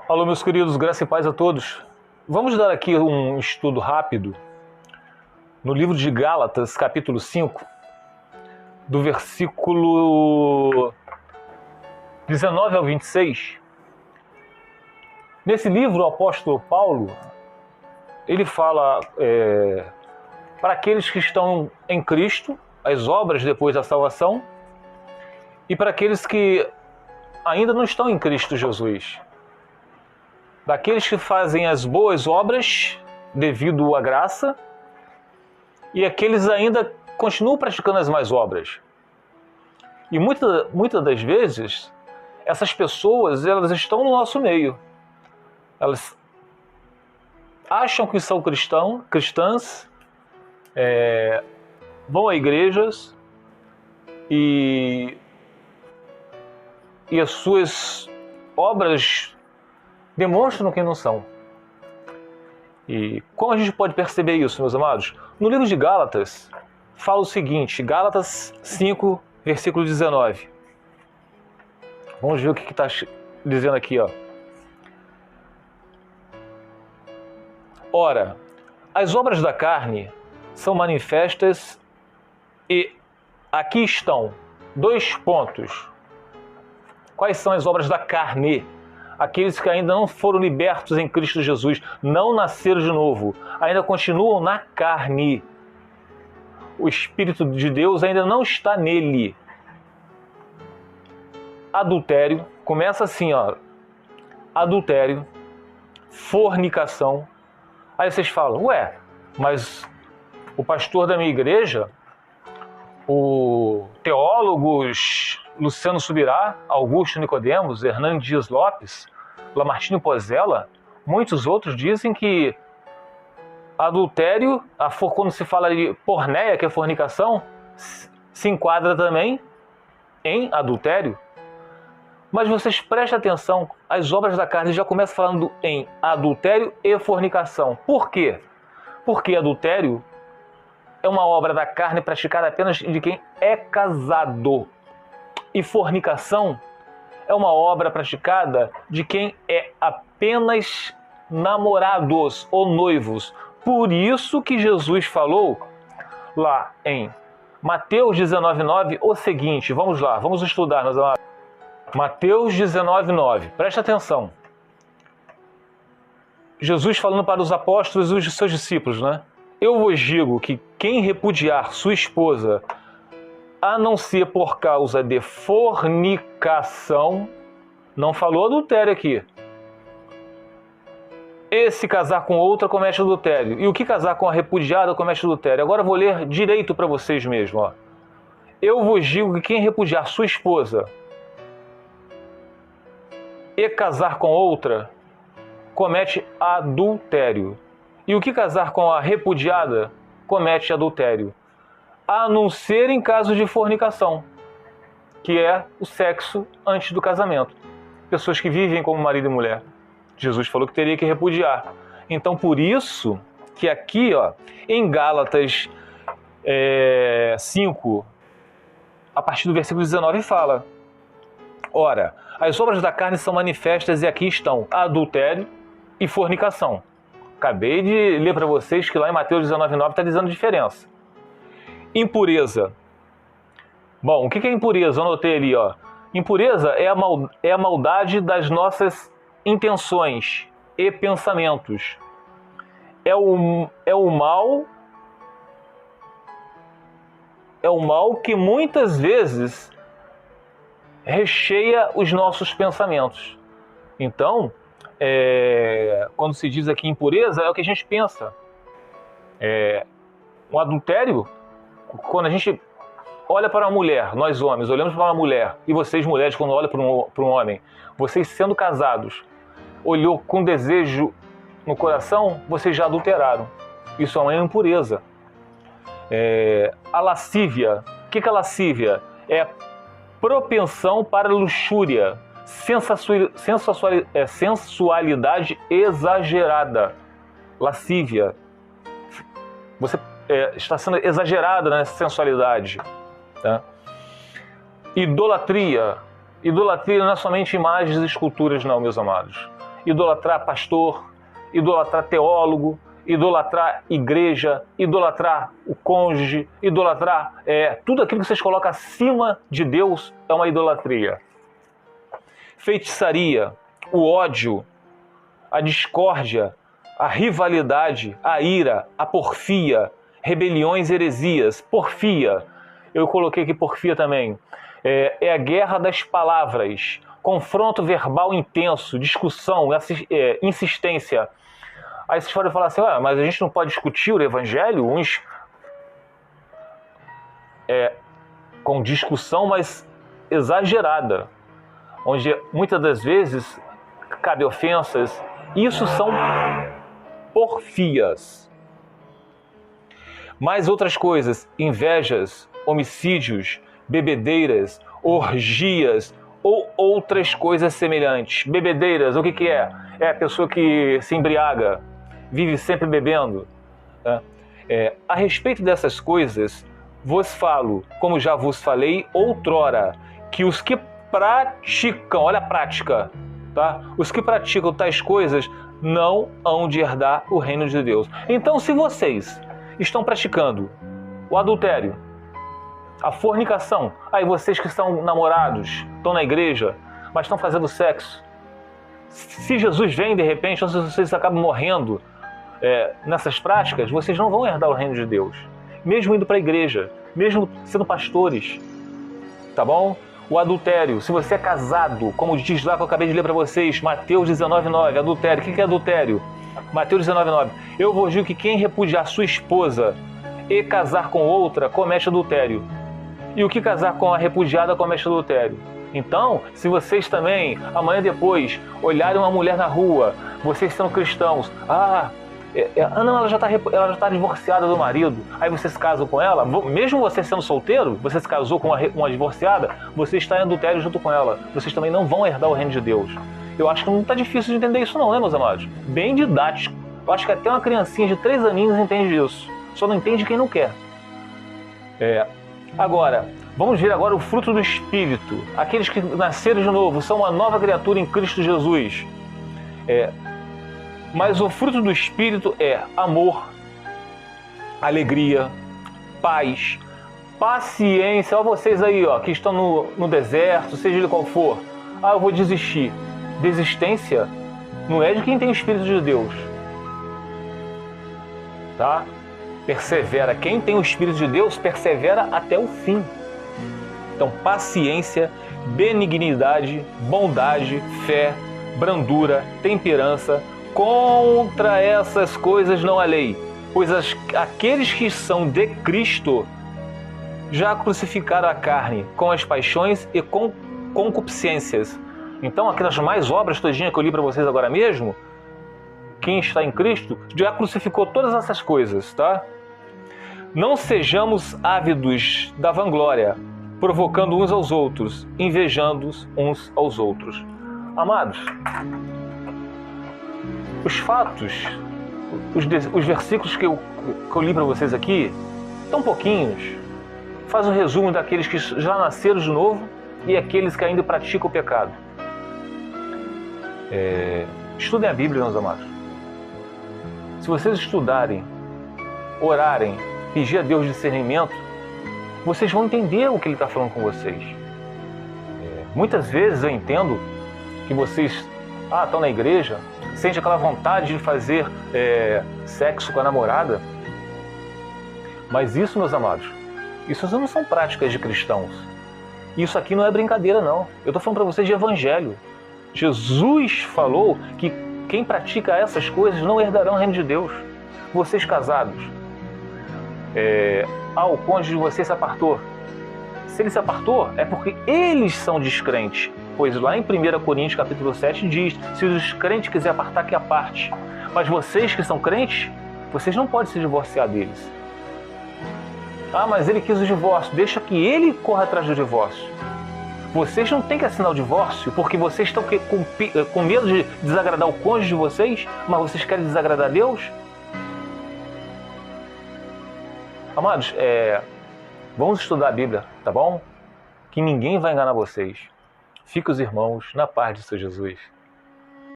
Alô, meus queridos, graça e paz a todos. Vamos dar aqui um estudo rápido no livro de Gálatas, capítulo 5, do versículo 19 ao 26. Nesse livro, o apóstolo Paulo, ele fala para aqueles que estão em Cristo, as obras depois da salvação, e para aqueles que ainda não estão em Cristo Jesus. Daqueles que fazem as boas obras devido à graça e aqueles ainda continuam praticando as más obras. E muitas das vezes, essas pessoas elas estão no nosso meio. Elas acham que são cristãs, vão a igrejas e as suas obras demonstram que não são. E como a gente pode perceber isso, meus amados? No livro de Gálatas, fala o seguinte, Gálatas 5, versículo 19. Vamos ver o que está dizendo aqui, ó. Ora, as obras da carne são manifestas e aqui estão 2 pontos. Quais são as obras da carne? Aqueles que ainda não foram libertos em Cristo Jesus, não nasceram de novo, ainda continuam na carne. O Espírito de Deus ainda não está nele. Adultério, começa assim, ó. Adultério, fornicação. Aí vocês falam, ué, mas o pastor da minha igreja, o teólogos Luciano Subirá, Augusto Nicodemos, Hernando Dias Lopes, Lamartine Pozella, muitos outros dizem que adultério, quando se fala de porneia, que é fornicação, se enquadra também em adultério. Mas vocês prestem atenção, as obras da carne já começam falando em adultério e fornicação. Por quê? Porque adultério é uma obra da carne praticada apenas de quem é casado. E fornicação é uma obra praticada de quem é apenas namorados ou noivos. Por isso que Jesus falou lá em Mateus 19,9 o seguinte, vamos lá, vamos estudar, meus amados. Mateus 19,9, presta atenção. Jesus falando para os apóstolos e os seus discípulos, né? Eu vos digo que quem repudiar sua esposa, a não ser por causa de fornicação, não falou adultério aqui. E se casar com outra, comete adultério. E o que casar com a repudiada, comete adultério. Agora eu vou ler direito para vocês mesmo. Ó. Eu vos digo que quem repudiar sua esposa e casar com outra, comete adultério. E o que casar com a repudiada, comete adultério. A não ser em caso de fornicação, que é o sexo antes do casamento. Pessoas que vivem como marido e mulher. Jesus falou que teria que repudiar. Então, por isso que aqui, ó, em Gálatas 5, a partir do versículo 19, fala: ora, as obras da carne são manifestas e aqui estão adultério e fornicação. Acabei de ler para vocês que lá em Mateus 19,9 está dizendo a diferença. Impureza. Bom, o que é impureza? Eu anotei ali, ó. Impureza é a maldade das nossas intenções e pensamentos. É o mal que muitas vezes recheia os nossos pensamentos. Então, quando se diz aqui impureza, é o que a gente pensa. Um adultério, quando a gente olha para uma mulher, nós homens olhamos para uma mulher, e vocês mulheres quando olham para um homem, vocês sendo casados, olhou com desejo no coração, vocês já adulteraram. Isso é uma impureza. A lascívia, o que é lascívia? É propensão para luxúria, sensualidade exagerada. Lascívia. Você está sendo exagerada nessa sensualidade. Tá? Idolatria. Idolatria não é somente imagens e esculturas, não, meus amados. idolatrar pastor, idolatrar teólogo, idolatrar igreja, idolatrar o cônjuge, idolatrar tudo aquilo que vocês colocam acima de Deus é uma idolatria. Feitiçaria, o ódio, a discórdia, a rivalidade, a ira, a porfia, rebeliões, heresias, porfia. Eu coloquei aqui porfia também. É a guerra das palavras, confronto verbal intenso, discussão, insistência. Aí vocês podem falar assim, mas a gente não pode discutir o evangelho? Uns com discussão, mas exagerada, onde muitas das vezes cabe ofensas. Isso são porfias. Mais outras coisas, invejas, homicídios, bebedeiras, orgias ou outras coisas semelhantes. Bebedeiras, o que é? É a pessoa que se embriaga, vive sempre bebendo. A respeito dessas coisas, vos falo, como já vos falei outrora, que os que praticam, olha a prática, tá? Os que praticam tais coisas não hão de herdar o reino de Deus. Então, se vocês estão praticando o adultério, a fornicação, aí vocês que são namorados, estão na igreja, mas estão fazendo sexo, se Jesus vem de repente, ou se vocês acabam morrendo nessas práticas, vocês não vão herdar o reino de Deus. Mesmo indo para a igreja, mesmo sendo pastores, tá bom? O adultério, se você é casado, como diz lá que eu acabei de ler para vocês, Mateus 19,9, adultério. O que é adultério? Mateus 19,9. Eu vos digo que quem repudiar sua esposa e casar com outra, comete adultério. E o que casar com a repudiada, comete adultério. Então, se vocês também, amanhã depois, olharem uma mulher na rua, vocês são cristãos, não, ela já está divorciada do marido, aí você se casa com ela, mesmo você sendo solteiro, você se casou com uma divorciada, você está em adultério junto com ela, vocês também não vão herdar o reino de Deus. Eu acho que não está difícil de entender isso não, né, meus amados? Bem didático. Eu acho que até uma criancinha de 3 aninhos entende isso, só não entende quem não quer. Agora, vamos ver agora o fruto do Espírito. Aqueles que nasceram de novo, são uma nova criatura em Cristo Jesus. Mas o fruto do Espírito é amor, alegria, paz, paciência. Olha vocês aí, que estão no deserto, seja ele qual for. Eu vou desistir. Desistência não é de quem tem o Espírito de Deus. Tá? Persevera. Quem tem o Espírito de Deus, persevera até o fim. Então, paciência, benignidade, bondade, fé, brandura, temperança. Contra essas coisas não há lei, pois aqueles que são de Cristo já crucificaram a carne com as paixões e com concupiscências. Então, aquelas mais obras todinhas que eu li para vocês agora mesmo, quem está em Cristo já crucificou todas essas coisas, tá? Não sejamos ávidos da vanglória, provocando uns aos outros, invejando uns aos outros. Amados, os fatos, os versículos que eu li para vocês aqui, tão pouquinhos, faz um resumo daqueles que já nasceram de novo e aqueles que ainda praticam o pecado. Estudem a Bíblia, meus amados. Se vocês estudarem, orarem, pedir a Deus discernimento, vocês vão entender o que Ele está falando com vocês. Muitas vezes eu entendo que vocês estão na igreja, sente aquela vontade de fazer sexo com a namorada. Mas isso, meus amados, isso não são práticas de cristãos. Isso aqui não é brincadeira, não. Eu estou falando para vocês de evangelho. Jesus falou que quem pratica essas coisas não herdarão o reino de Deus. Vocês casados, o cônjuge de vocês se apartou. Se ele se apartou, é porque eles são descrentes. Pois lá em 1 Coríntios capítulo 7 diz, se os crentes quiserem apartar, que aparte. Mas vocês que são crentes, vocês não podem se divorciar deles. Mas ele quis o divórcio. Deixa que ele corra atrás do divórcio. Vocês não têm que assinar o divórcio porque vocês estão com medo de desagradar o cônjuge de vocês, mas vocês querem desagradar a Deus? Amados, vamos estudar a Bíblia, tá bom? Que ninguém vai enganar vocês. Fiquem os irmãos na paz de seu Jesus.